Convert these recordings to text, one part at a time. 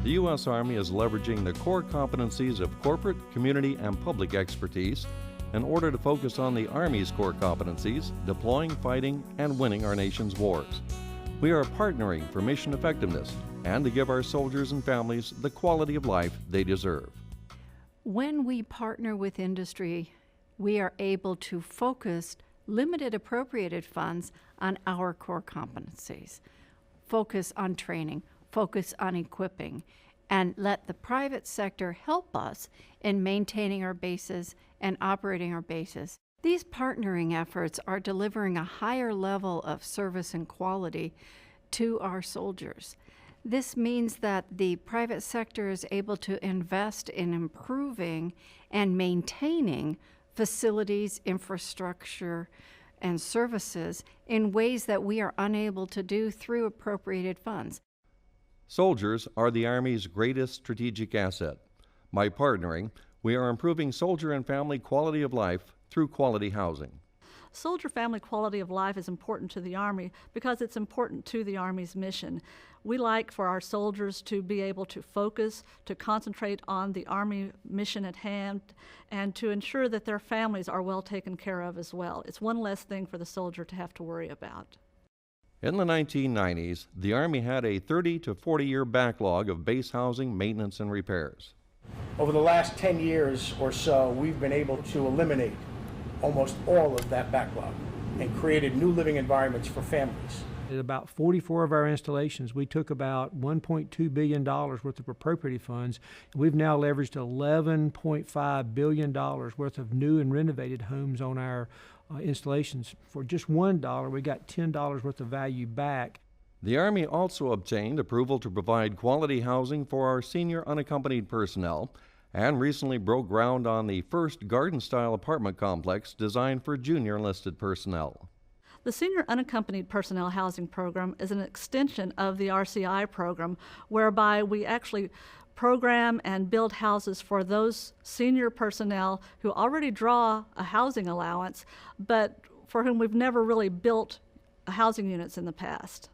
The U.S. Army is leveraging the core competencies of corporate, community, and public expertise in order to focus on the Army's core competencies, deploying, fighting, and winning our nation's wars. We are partnering for mission effectiveness and to give our soldiers and families the quality of life they deserve. When we partner with industry, we are able to focus limited appropriated funds on our core competencies, focus on training, focus on equipping, and let the private sector help us in maintaining our bases and operating our bases. These partnering efforts are delivering a higher level of service and quality to our soldiers. This means that the private sector is able to invest in improving and maintaining facilities, infrastructure, and services in ways that we are unable to do through appropriated funds. Soldiers are the Army's greatest strategic asset. By partnering, we are improving soldier and family quality of life through quality housing. Soldier family quality of life is important to the Army because it's important to the Army's mission. We like for our soldiers to be able to focus, to concentrate on the Army mission at hand, and to ensure that their families are well taken care of as well. It's one less thing for the soldier to have to worry about. In the 1990s, the Army had a 30 to 40-year backlog of base housing, maintenance, and repairs. Over the last 10 years or so, we've been able to eliminate almost all of that backlog and created new living environments for families. At about 44 of our installations, we took about $1.2 billion worth of appropriated funds. We've now leveraged $11.5 billion worth of new and renovated homes on our installations. For just $1, we got $10 worth of value back. The Army also obtained approval to provide quality housing for our senior unaccompanied personnel and recently broke ground on the first garden-style apartment complex designed for junior enlisted personnel. The Senior Unaccompanied Personnel Housing Program is an extension of the RCI program, whereby we actually program and build houses for those senior personnel who already draw a housing allowance, but for whom we've never really built housing units in the past.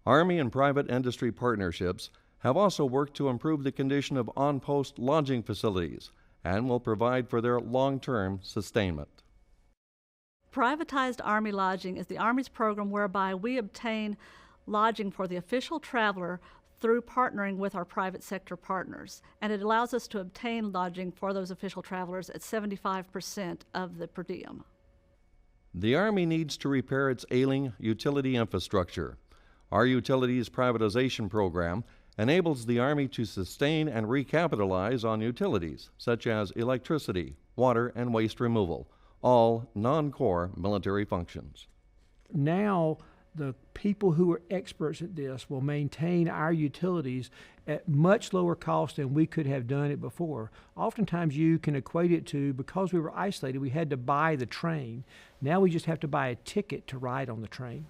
Army and private industry partnerships have also worked to improve the condition of on-post lodging facilities and will provide for their long-term sustainment. Privatized Army lodging is the Army's program whereby we obtain lodging for the official traveler through partnering with our private sector partners. And it allows us to obtain lodging for those official travelers at 75% of the per diem. The Army needs to repair its ailing utility infrastructure. Our utilities privatization program enables the Army to sustain and recapitalize on utilities such as electricity, water, and waste removal, all non-core military functions. Now, the people who are experts at this will maintain our utilities at much lower cost than we could have done it before. Oftentimes you can equate it to, because we were isolated, we had to buy the train. Now we just have to buy a ticket to ride on the train.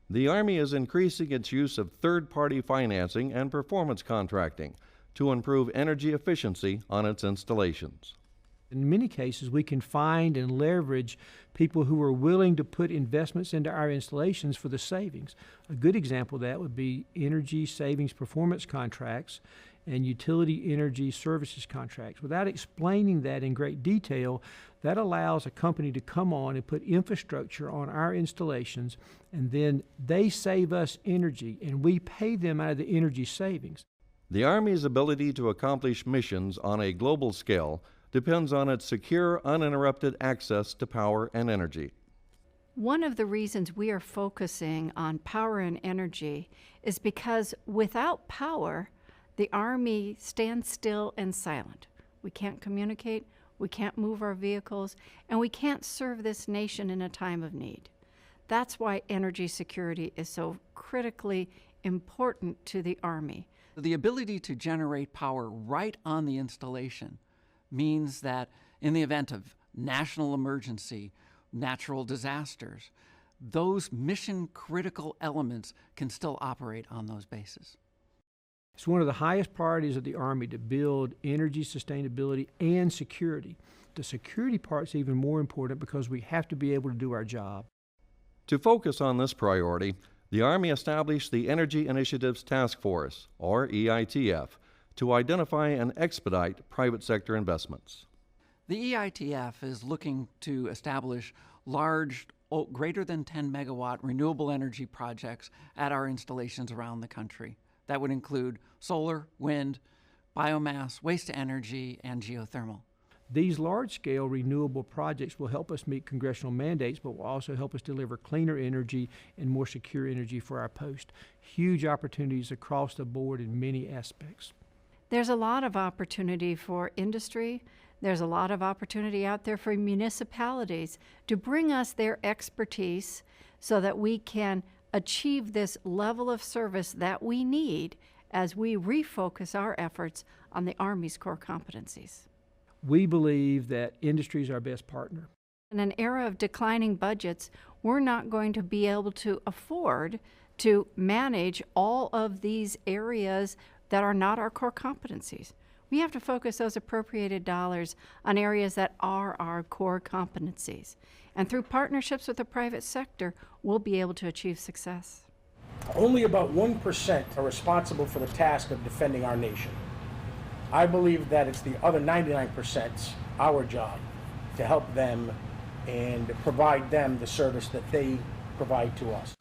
The Army is increasing its use of third-party financing and performance contracting to improve energy efficiency on its installations. In many cases, we can find and leverage people who are willing to put investments into our installations for the savings. A good example of that would be energy savings performance contracts and utility energy services contracts. Without explaining that in great detail, that allows a company to come on and put infrastructure on our installations, and then they save us energy, and we pay them out of the energy savings. The Army's ability to accomplish missions on a global scale depends on its secure, uninterrupted access to power and energy. One of the reasons we are focusing on power and energy is because without power, the Army stands still and silent. We can't communicate, we can't move our vehicles, and we can't serve this nation in a time of need. That's why energy security is so critically important to the Army. The ability to generate power right on the installation means that in the event of national emergency, natural disasters, those mission-critical elements can still operate on those bases. It's one of the highest priorities of the Army to build energy sustainability and security. The security part's even more important because we have to be able to do our job. To focus on this priority, The Army established the Energy Initiatives Task Force, or EITF, to identify and expedite private sector investments. The EITF is looking to establish large, greater than 10 megawatt renewable energy projects at our installations around the country. That would include solar, wind, biomass, waste-to-energy, and geothermal. These large-scale renewable projects will help us meet congressional mandates, but will also help us deliver cleaner energy and more secure energy for our post. Huge opportunities across the board in many aspects. There's a lot of opportunity for industry. There's a lot of opportunity out there for municipalities to bring us their expertise so that we can achieve this level of service that we need as we refocus our efforts on the Army's core competencies. We believe that industry is our best partner. In an era of declining budgets, we're not going to be able to afford to manage all of these areas that are not our core competencies. We have to focus those appropriated dollars on areas that are our core competencies. And through partnerships with the private sector, we'll be able to achieve success. Only about 1% are responsible for the task of defending our nation. I believe that it's the other 99% our job to help them and provide them the service that they provide to us.